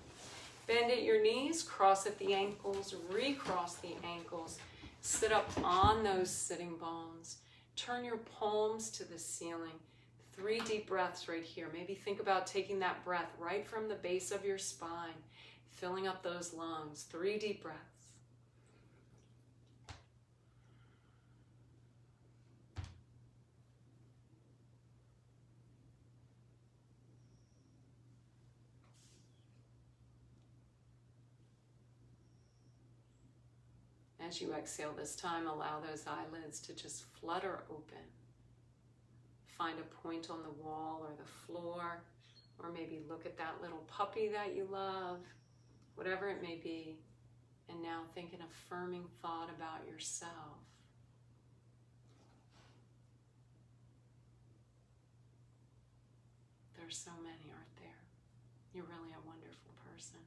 Bend at your knees. Cross at the ankles. Recross the ankles. Sit up on those sitting bones. Turn your palms to the ceiling. 3 deep breaths right here. Maybe think about taking that breath right from the base of your spine, filling up those lungs. 3 deep breaths. As you exhale this time, allow those eyelids to just flutter open. Find a point on the wall or the floor, or maybe look at that little puppy that you love, whatever it may be. And now think an affirming thought about yourself. There's so many, aren't there? You're really a wonderful person.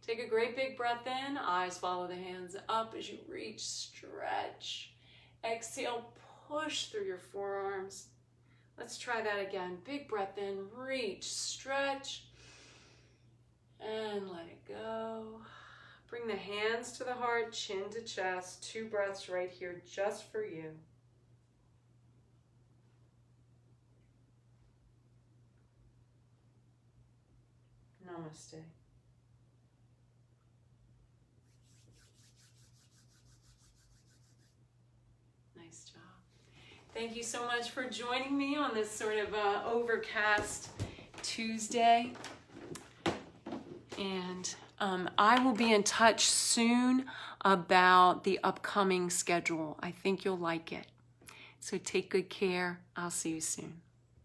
Take a great big breath in. Eyes follow the hands up as you reach, stretch. Exhale, push through your forearms. Let's try that again. Big breath in, reach, stretch, and let it go. Bring the hands to the heart, chin to chest. 2 breaths right here just for you. Namaste. Nice job. Thank you so much for joining me on this sort of overcast Tuesday. And I will be in touch soon about the upcoming schedule. I think you'll like it. So take good care. I'll see you soon.